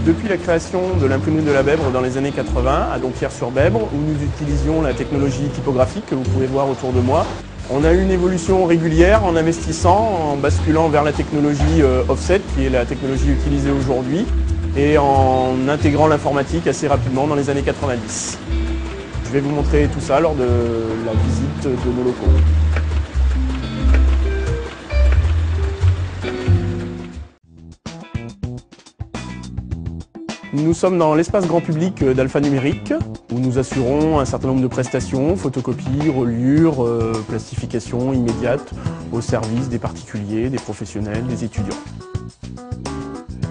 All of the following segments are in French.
Depuis la création de l'imprimerie de la Bèbre dans les années 80 à Dompierre-sur-Bèbre, où nous utilisions la technologie typographique que vous pouvez voir autour de moi, on a eu une évolution régulière en investissant, en basculant vers la technologie offset, qui est la technologie utilisée aujourd'hui, et en intégrant l'informatique assez rapidement dans les années 90. Je vais vous montrer tout ça lors de la visite de nos locaux. Nous sommes dans l'espace grand public d'Alpha Numérique, où nous assurons un certain nombre de prestations, photocopie, reliure, plastification immédiate au service des particuliers, des professionnels, des étudiants.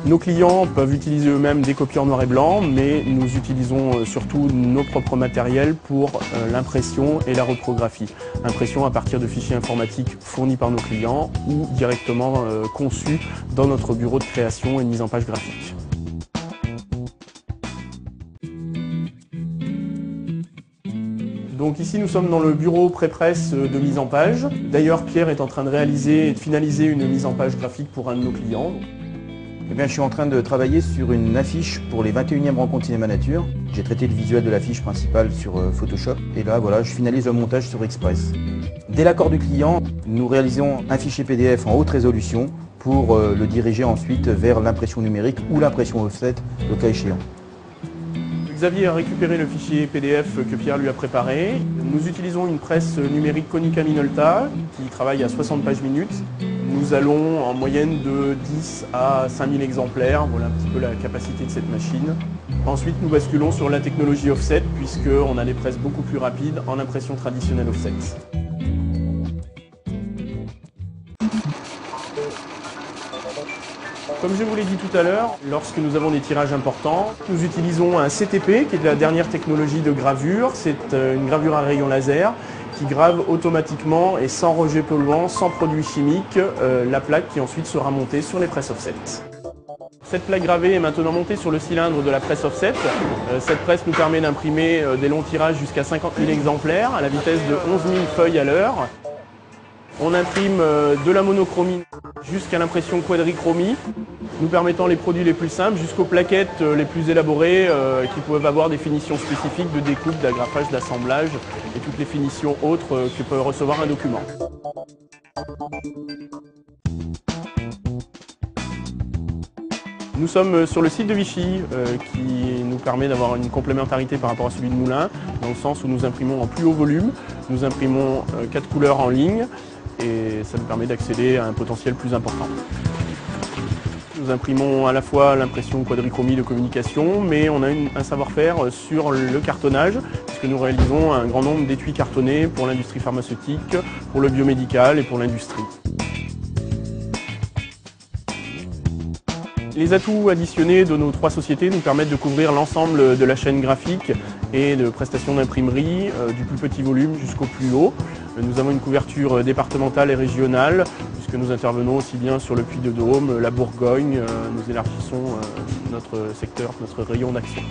Nos clients peuvent utiliser eux-mêmes des copies en noir et blanc, mais nous utilisons surtout nos propres matériels pour l'impression et la reprographie. Impression à partir de fichiers informatiques fournis par nos clients ou directement conçus dans notre bureau de création et de mise en page graphique. Donc ici nous sommes dans le bureau pré-presse de mise en page. D'ailleurs Pierre est en train de réaliser et de finaliser une mise en page graphique pour un de nos clients. Eh bien, je suis en train de travailler sur une affiche pour les 21e rencontres Cinéma Nature. J'ai traité le visuel de l'affiche principale sur Photoshop et là voilà, je finalise le montage sur Express. Dès l'accord du client, nous réalisons un fichier PDF en haute résolution pour le diriger ensuite vers l'impression numérique ou l'impression offset, le cas échéant. Xavier a récupéré le fichier PDF que Pierre lui a préparé. Nous utilisons une presse numérique Konica Minolta qui travaille à 60 pages minutes. Nous allons en moyenne de 10 à 5000 exemplaires, voilà un petit peu la capacité de cette machine. Ensuite nous basculons sur la technologie offset puisqu'on a des presses beaucoup plus rapides en impression traditionnelle offset. Comme je vous l'ai dit tout à l'heure, lorsque nous avons des tirages importants, nous utilisons un CTP qui est la dernière technologie de gravure. C'est une gravure à rayon laser qui grave automatiquement et sans rejet polluant, sans produits chimiques, la plaque qui ensuite sera montée sur les presses offset. Cette plaque gravée est maintenant montée sur le cylindre de la presse offset. Cette presse nous permet d'imprimer des longs tirages jusqu'à 50 000 exemplaires à la vitesse de 11 000 feuilles à l'heure. On imprime de la monochromie jusqu'à l'impression quadrichromie, nous permettant les produits les plus simples jusqu'aux plaquettes les plus élaborées qui peuvent avoir des finitions spécifiques de découpe, d'agrafage, d'assemblage et toutes les finitions autres que peut recevoir un document. Nous sommes sur le site de Vichy qui nous permet d'avoir une complémentarité par rapport à celui de Moulins, dans le sens où nous imprimons en plus haut volume, nous imprimons 4 couleurs en ligne et ça nous permet d'accéder à un potentiel plus important. Nous imprimons à la fois l'impression quadrichromie de communication, mais on a un savoir-faire sur le cartonnage, puisque nous réalisons un grand nombre d'étuis cartonnés pour l'industrie pharmaceutique, pour le biomédical et pour l'industrie. Les atouts additionnés de nos 3 sociétés nous permettent de couvrir l'ensemble de la chaîne graphique et de prestations d'imprimerie, du plus petit volume jusqu'au plus haut. Nous avons une couverture départementale et régionale, puisque nous intervenons aussi bien sur le Puy-de-Dôme, la Bourgogne, nous élargissons notre secteur, notre rayon d'action.